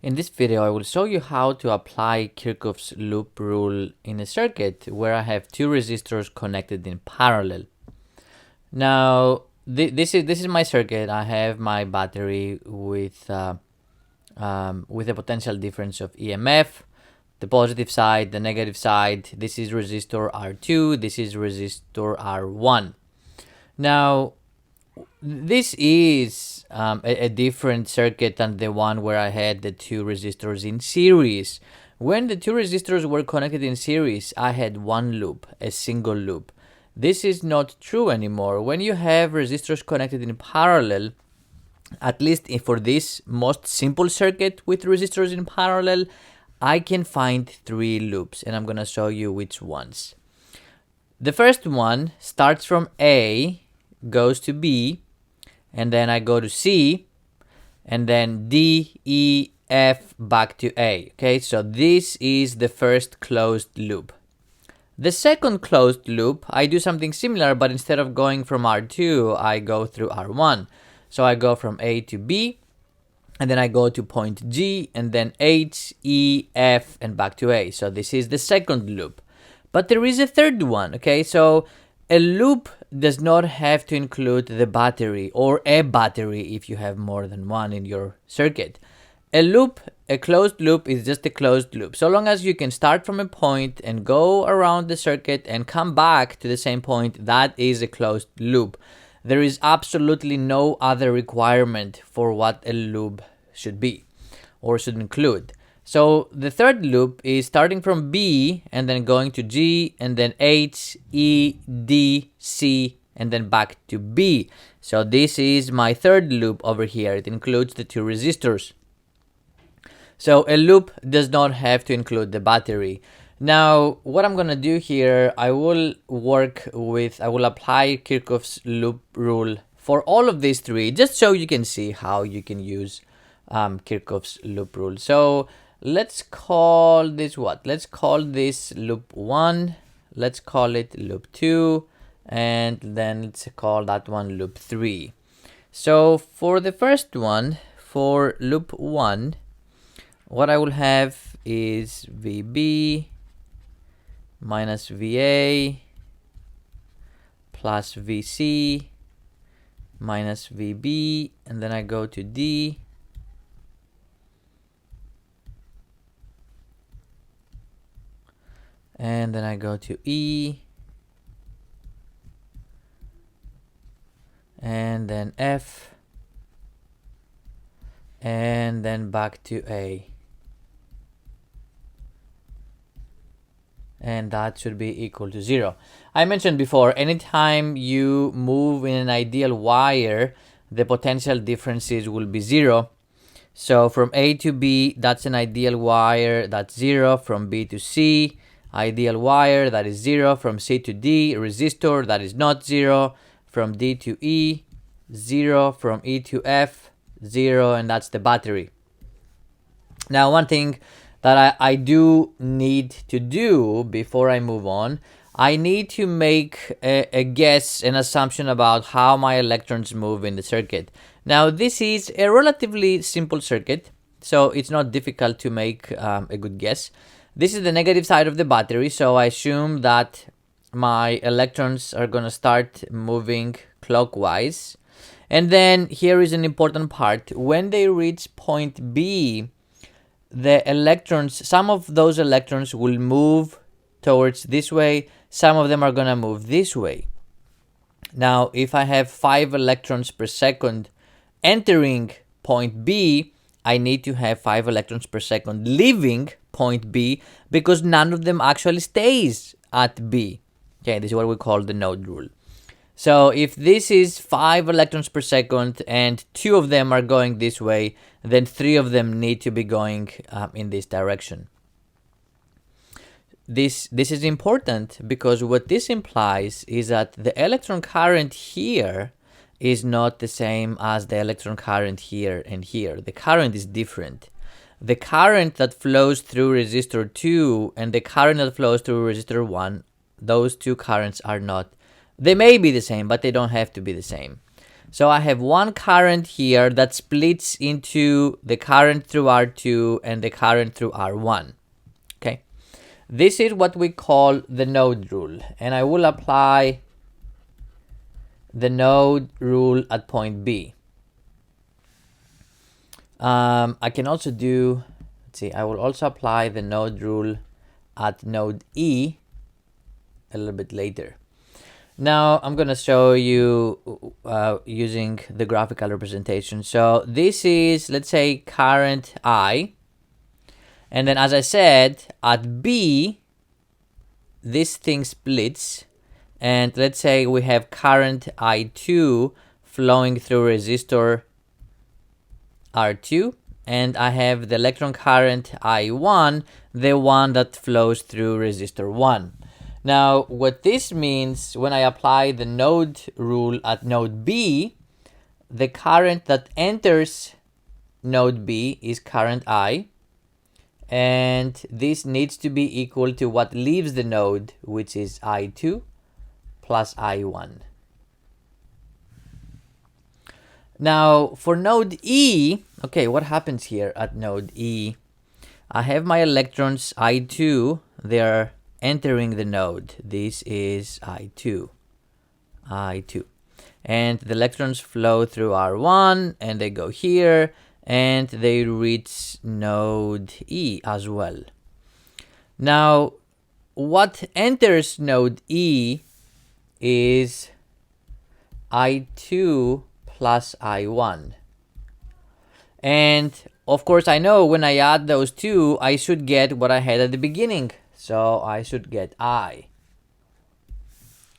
In this video, I will show you how to apply Kirchhoff's loop rule in a circuit where I have two resistors connected in parallel. Now, this is my circuit. I have my battery with a potential difference of EMF, the positive side, the negative side. This is resistor R2. This is resistor R1. Now, this is a different circuit than the one where I had the two resistors in series. When the two resistors were connected in series, I had one loop, a single loop. This is not true anymore. When you have resistors connected in parallel, at least for this most simple circuit with resistors in parallel, I can find three loops, and I'm going to show you which ones. The first one starts from A, goes to B, and then I go to C, and then D, E, F, back to A. Okay, so this is the first closed loop. The second closed loop, I do something similar, but instead of going from R2, I go through R1. So I go from A to B, and then I go to point G, and then H, E, F, and back to A. So this is the second loop. But there is a third one, okay? So a loop does not have to include the battery or a battery if you have more than one in your circuit. A loop, a closed loop, is just a closed loop. So long as you can start from a point and go around the circuit and come back to the same point, that is a closed loop. There is absolutely no other requirement for what a loop should be or should include. So the third loop is starting from B and then going to G and then H, E, D, C, and then back to B. So this is my third loop over here. It includes the two resistors. So a loop does not have to include the battery. Now, what I'm going to do here, I will apply Kirchhoff's loop rule for all of these three, just so you can see how you can use Kirchhoff's loop rule. So let's call this what? Let's call this loop 1. Let's call it loop 2. And then let's call that one loop 3. So for the first one, for loop 1, what I will have is VB minus VA plus VC minus VB, and then I go to D, and then I go to E, and then F, and then back to A. And that should be equal to 0. I mentioned before, anytime you move in an ideal wire, the potential differences will be 0. So from A to B, that's an ideal wire, that's 0. From B to C, ideal wire, that is 0. From C to D, resistor, that is not 0. From D to E, 0. From E to F, 0. And that's the battery. Now, one thing that I do need to do before I move on, I need to make a guess, an assumption about how my electrons move in the circuit. Now, this is a relatively simple circuit, so it's not difficult to make a good guess. This is the negative side of the battery, so I assume that my electrons are going to start moving clockwise. And then here is an important part. When they reach point B, the electrons, some of those electrons will move towards this way, some of them are going to move this way. Now, if I have 5 electrons per second entering point B, I need to have 5 electrons per second leaving point B, because none of them actually stays at B. Okay, this is what we call the node rule. So if this is 5 electrons per second and 2 of them are going this way, then 3 of them need to be going in this direction. This is important because what this implies is that the electron current here is not the same as the electron current here and here. The current is different. The current that flows through resistor 2 and the current that flows through resistor 1, those two currents are not. They may be the same, but they don't have to be the same. So I have one current here that splits into the current through R2 and the current through R1. Okay, this is what we call the node rule, and I will apply the node rule at point B. I can also do, let's see, I will also apply the node rule at node E a little bit later. Now I'm going to show you using the graphical representation. So this is, let's say, current I. And then as I said, at B, this thing splits. And let's say we have current I2 flowing through resistor R2. And I have the electron current I1, the one that flows through resistor 1. Now, what this means, when I apply the node rule at node B, the current that enters node B is current I, and this needs to be equal to what leaves the node, which is I2 plus I1. Now, for node E, okay, what happens here at node E? I have my electrons I2, they're entering the node. This is I2. And the electrons flow through R1 and they go here and they reach node E as well. Now, what enters node E is I2 plus I1. And of course, I know when I add those two, I should get what I had at the beginning. So I should get I.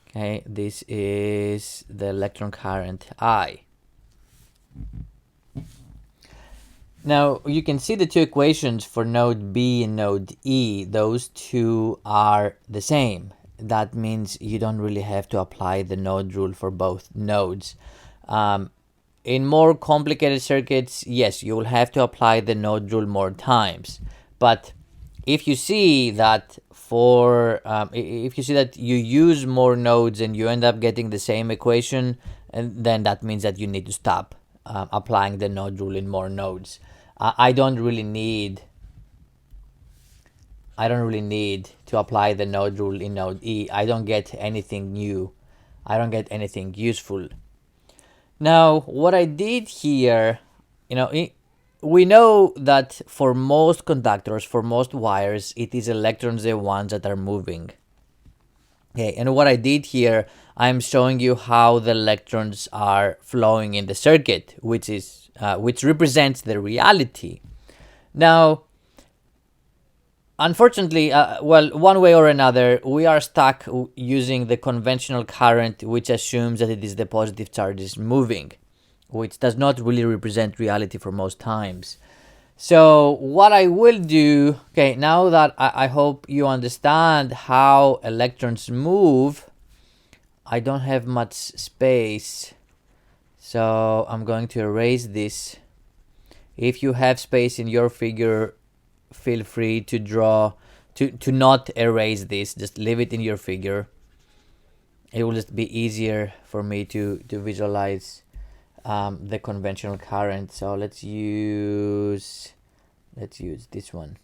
Okay, this is the electron current I. Now you can see the two equations for node B and node E. Those two are the same. That means you don't really have to apply the node rule for both nodes. In more complicated circuits, yes, you will have to apply the node rule more times. But if you see that you use more nodes and you end up getting the same equation, and then that means that you need to stop applying the node rule in more nodes. I don't really need to apply the node rule in node E. I don't get anything new. I don't get anything useful. Now, what I did here, we know that for most conductors, for most wires, it is electrons the ones that are moving. Okay, and what I did here, I'm showing you how the electrons are flowing in the circuit, which represents the reality. Now, unfortunately, one way or another, we are stuck using the conventional current, which assumes that it is the positive charges moving, which does not really represent reality for most times. So what I will do, okay, now that I hope you understand how electrons move, I don't have much space, so I'm going to erase this. If you have space in your figure, feel free to draw, to not erase this, just leave it in your figure. It will just be easier for me to visualize the conventional current. So let's use this one.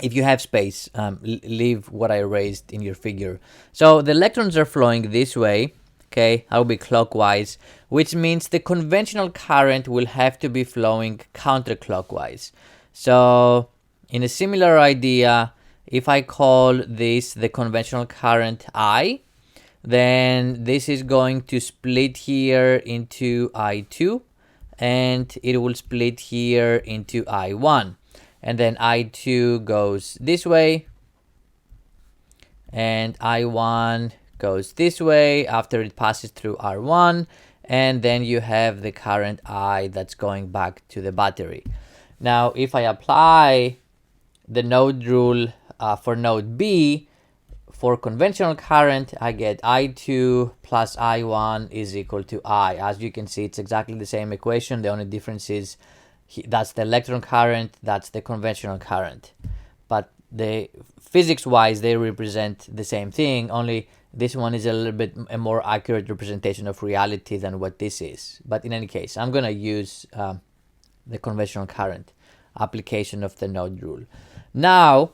If you have space, leave what I erased in your figure. So the electrons are flowing this way. Okay, I'll be clockwise, which means the conventional current will have to be flowing counterclockwise. So in a similar idea, if I call this the conventional current I, then this is going to split here into I2, and it will split here into I1. And then I2 goes this way, and I1 goes this way after it passes through R1, and then you have the current I that's going back to the battery. Now, if I apply the node rule for node B, for conventional current, I get I2 plus I1 is equal to I. As you can see, it's exactly the same equation. The only difference is that's the electron current, that's the conventional current. But physics-wise, they represent the same thing, only This one is a little bit a more accurate representation of reality than what this is. But in any case, I'm going to use the conventional current application of the node rule. Now,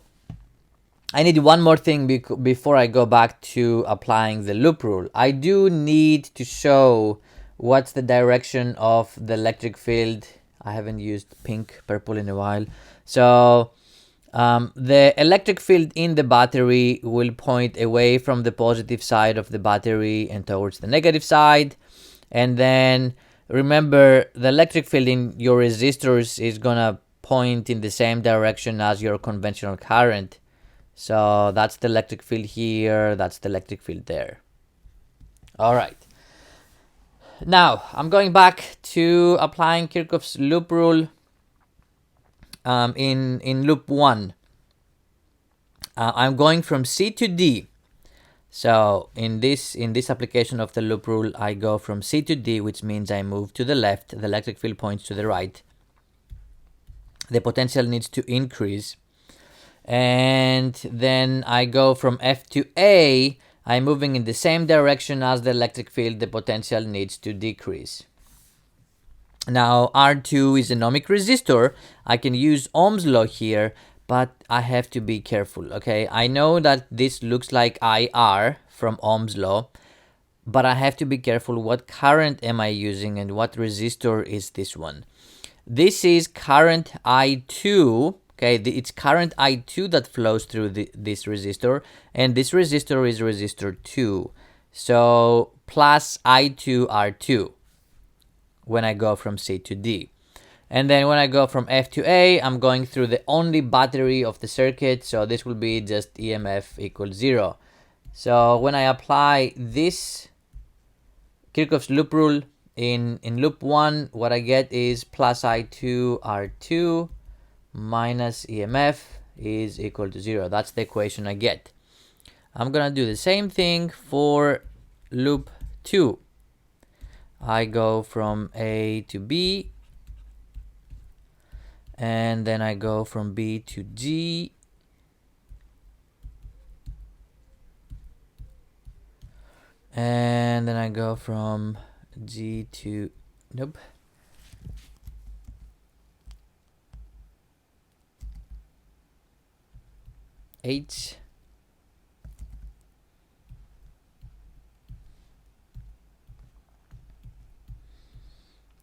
I need one more thing before I go back to applying the loop rule. I do need to show what's the direction of the electric field. I haven't used pink, purple in a while. So the electric field in the battery will point away from the positive side of the battery and towards the negative side. And then remember, the electric field in your resistors is gonna point in the same direction as your conventional current. So that's the electric field here, that's the electric field there. All right. Now, I'm going back to applying Kirchhoff's loop rule in loop 1. I'm going from C to D. So in this application of the loop rule, I go from C to D, which means I move to the left, the electric field points to the right. The potential needs to increase. And then I go from F to A. I'm moving in the same direction as the electric field. The potential needs to decrease. Now R2 is an ohmic resistor. I can use Ohm's law here, but I have to be careful, okay? I know that this looks like IR from Ohm's law, but I have to be careful what current am I using and what resistor is this one. This is current I2, okay? It's current I2 that flows through this resistor, and this resistor is resistor 2. So plus I2 R2 when I go from C to D. And then when I go from F to A, I'm going through the only battery of the circuit, so this will be just EMF equals 0. So when I apply this Kirchhoff's loop rule in loop 1, what I get is plus I2 R2 minus EMF is equal to 0. That's the equation I get. I'm gonna do the same thing for loop 2. I go from A to B, and then I go from B to G, and then I go from G to, nope, H,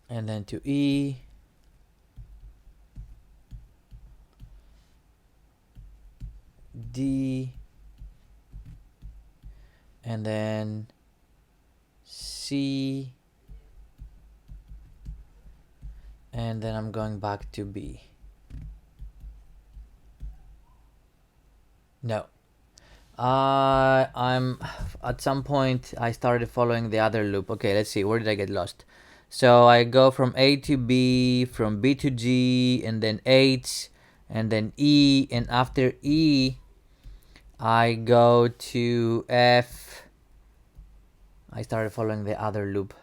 and then to E, D, and then C, and then I'm going back to B. No. I'm at some point I started following the other loop. Okay, let's see, where did I get lost? So I go from A to B, from B to G, and then H, and then E, and after E I go to F. I started following the other loop.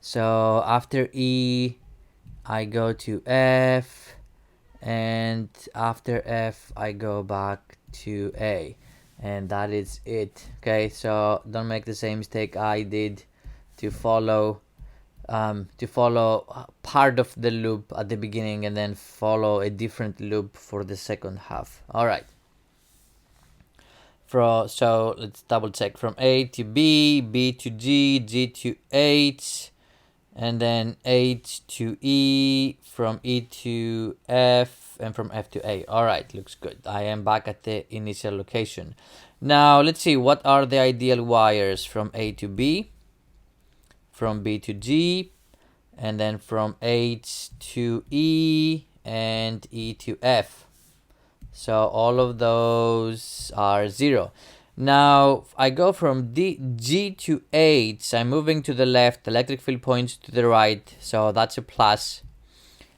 So after E I go to F, and after F I go back to A, and that is it. Okay, so don't make the same mistake I did to follow part of the loop at the beginning and then follow a different loop for the second half. All right. So let's double check from A to B, B to G, G to H, and then H to E, from E to F, and from F to A. All right, looks good. I am back at the initial location. Now let's see, what are the ideal wires from A to B, from B to G, and then from H to E, and E to F. So all of those are 0. Now I go from G to H, I'm moving to the left, the electric field points to the right, so that's a plus.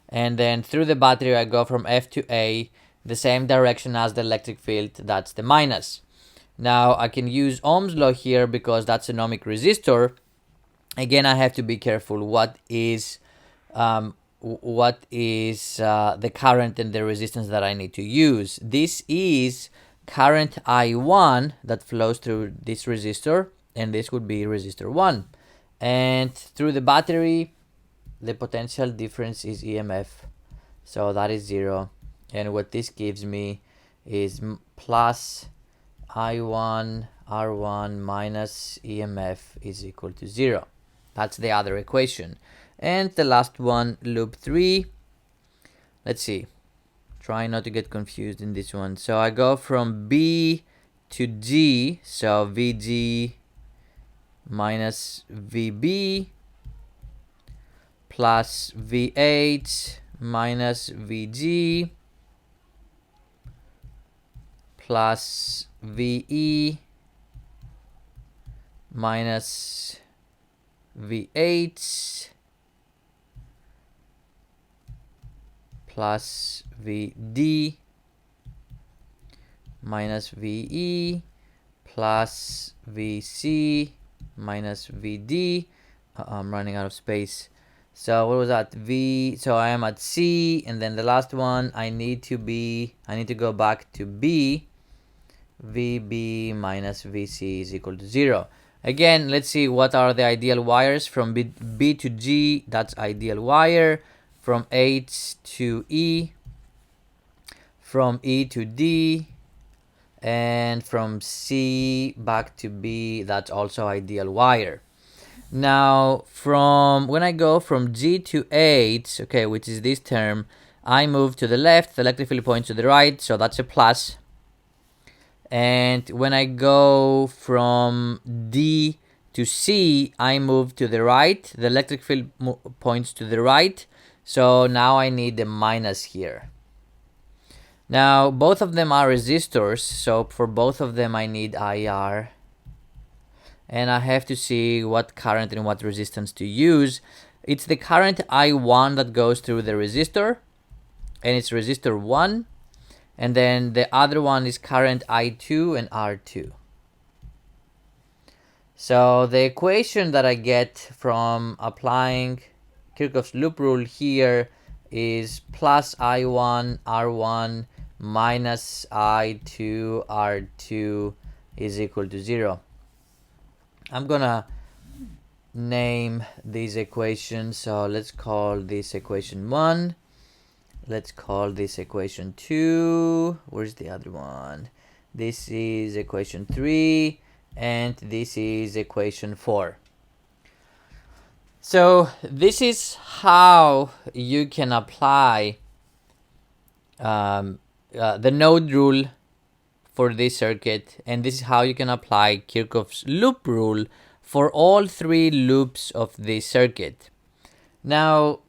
And then through the battery I go from F to A, the same direction as the electric field, that's the minus. Now I can use Ohm's law here because that's an ohmic resistor. Again, I have to be careful what is the current and the resistance that I need to use. This is current I1 that flows through this resistor, and this would be resistor 1. And through the battery, the potential difference is EMF, so that is 0. And what this gives me is plus I1 R1 minus EMF is equal to 0. That's the other equation. And the last one, loop 3. Let's see. Try not to get confused in this one. So I go from B to G, so VG minus VB plus V8 minus VG plus VE minus V8 plus VD minus VE plus VC minus VD. I'm running out of space. So what was that? V. So I am at C, and then the last one I need to go back to B. VB minus VC is equal to 0. Again, let's see what are the ideal wires. From B to G, that's ideal wire. From H to E, from E to D, and from C back to B, that's also ideal wire. Now, from when I go from G to H, okay, which is this term, I move to the left, the electric field points to the right, so that's a plus. And when I go from D to C, I move to the right, the electric field points to the right, so now I need the minus here. Now, both of them are resistors, so for both of them I need IR. And I have to see what current and what resistance to use. It's the current I1 that goes through the resistor, and it's resistor 1. And then the other one is current I2 and R2. So the equation that I get from applying Kirchhoff's loop rule here is plus I1 R1 minus I2 R2 is equal to 0. I'm gonna name these equations. So let's call this equation 1. Let's call this equation 2. Where's the other one? This is equation 3, and this is equation 4. So this is how you can apply the node rule for this circuit, and this is how you can apply Kirchhoff's loop rule for all 3 loops of this circuit. Now,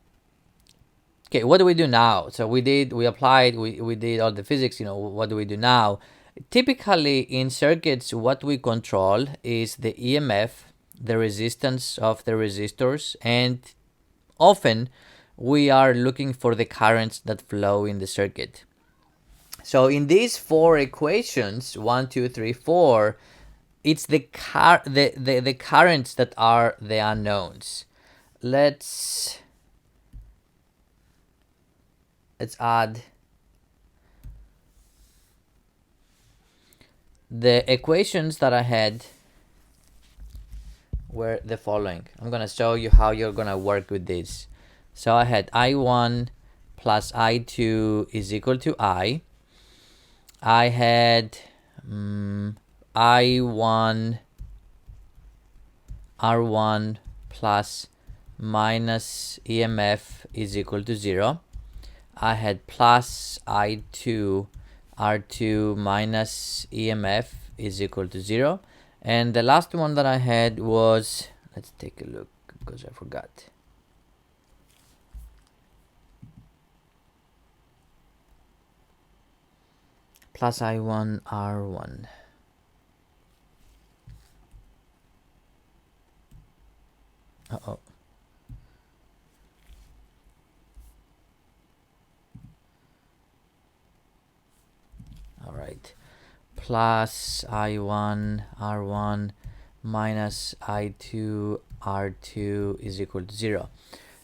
okay, what do we do now? So we did all the physics, what do we do now? Typically in circuits, what we control is the EMF, the resistance of the resistors, and often we are looking for the currents that flow in the circuit. So in these 4 equations, 1, 2, 3, 4, it's the currents that are the unknowns. Let's add the equations that I had were the following. I'm going to show you how you're going to work with this. So I had I1 plus I2 is equal to I. I had I1 R1 plus minus EMF is equal to 0. I had plus I2 R2 minus EMF is equal to 0. And the last one that I had was, let's take a look because I forgot. Plus I1 R1. Uh-oh. All right. Plus I1 R1 minus I2 R2 is equal to 0.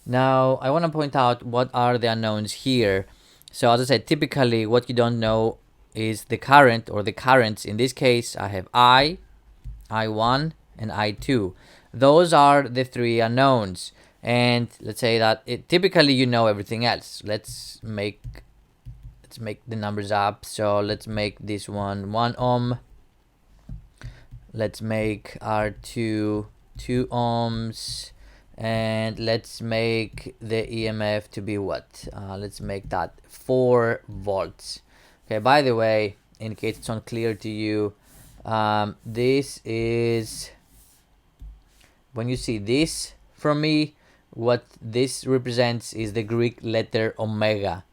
Now, I want to point out what are the unknowns here. So as I said, typically what you don't know is the current, or the currents. In this case, I have I1, and I2. Those are the three unknowns. And let's say that typically you know everything else. Let's make the numbers up. So let's make this one 1 ohm. Let's make R2 2 ohms. And let's make the EMF to be what? Let's make that 4 volts. Okay, by the way, in case it's unclear to you, this is, when you see this from me, what this represents is the Greek letter omega.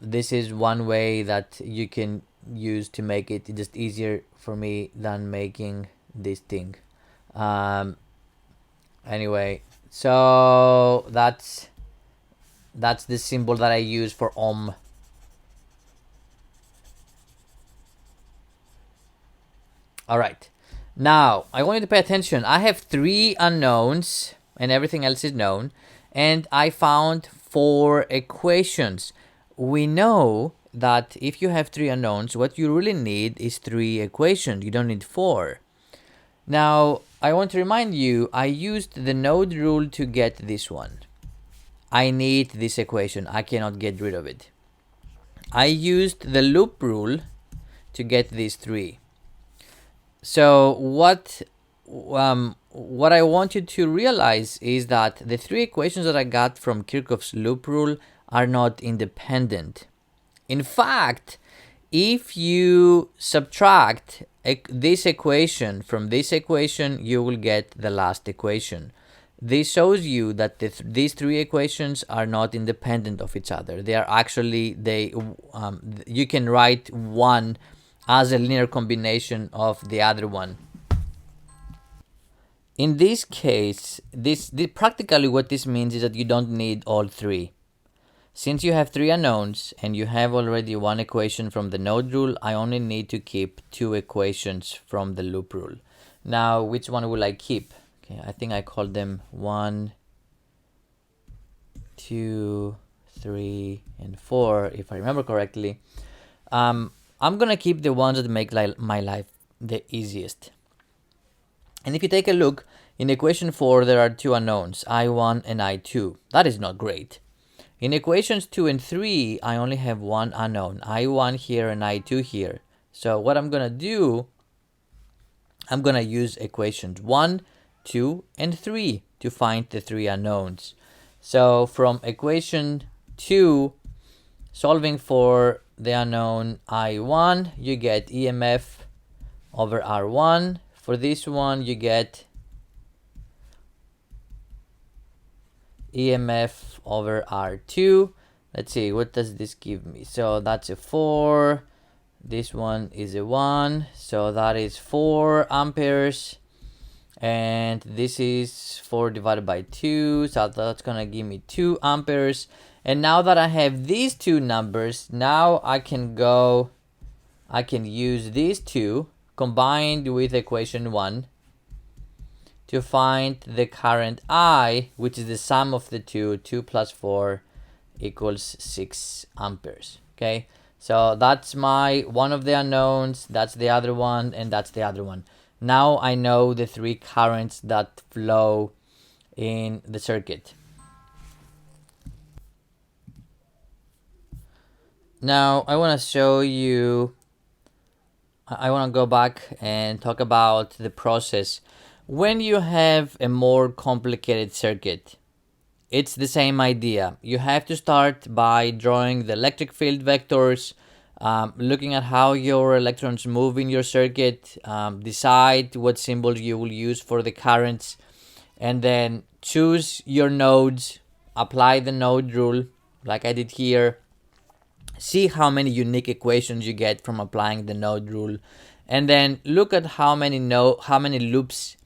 This is one way that you can use to make it just easier for me than making this thing. Anyway, so that's the symbol that I use for ohm. All right. Now, I want you to pay attention. I have 3 unknowns and everything else is known, and I found 4 equations. We know that if you have 3 unknowns, what you really need is 3 equations. You don't need 4. Now, I want to remind you, I used the node rule to get this one. I need this equation. I cannot get rid of it. I used the loop rule to get these 3. So what I want you to realize is that the 3 equations that I got from Kirchhoff's loop rule are not independent. In fact, if you subtract this equation from this equation, you will get the last equation. This shows you that these 3 equations are not independent of each other. They are actually, you can write one as a linear combination of the other one. In this case, practically what this means is that you don't need all 3. Since you have 3 unknowns and you have already 1 equation from the node rule, I only need to keep 2 equations from the loop rule. Now, which one will I keep? Okay, I think I called them 1, 2, 3, and 4, if I remember correctly. I'm gonna keep the ones that make my life the easiest. And if you take a look, in equation 4 there are 2 unknowns, I1 and I2. That is not great. In equations 2 and 3, I only have 1 unknown, I1 here and I2 here. So what I'm gonna do, I'm gonna use equations 1, 2, and 3 to find the 3 unknowns. So from equation 2, solving for the unknown I1, you get EMF over R1. For this one, you get EMF over R2. Let's see, what does this give me? So that's a 4. This one is a 1. So that is 4 amperes. And this is 4 divided by 2. So that's going to give me 2 amperes. And now that I have these 2 numbers, now I can use these 2 combined with equation 1 to find the current I, which is the sum of the 2. 2 plus 4 equals 6 amperes. Okay, so that's one of the unknowns, that's the other one, and that's the other one. Now I know the 3 currents that flow in the circuit. Now I want to show you, I want to go back and talk about the process. When you have a more complicated circuit, it's the same idea. You have to start by drawing the electric field vectors, looking at how your electrons move in your circuit, decide what symbols you will use for the currents, and then choose your nodes, apply the node rule like I did here. See how many unique equations you get from applying the node rule, and then look at how many loops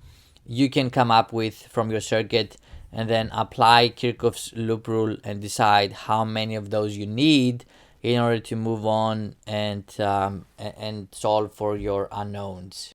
you can come up with from your circuit, and then apply Kirchhoff's loop rule and decide how many of those you need in order to move on and solve for your unknowns.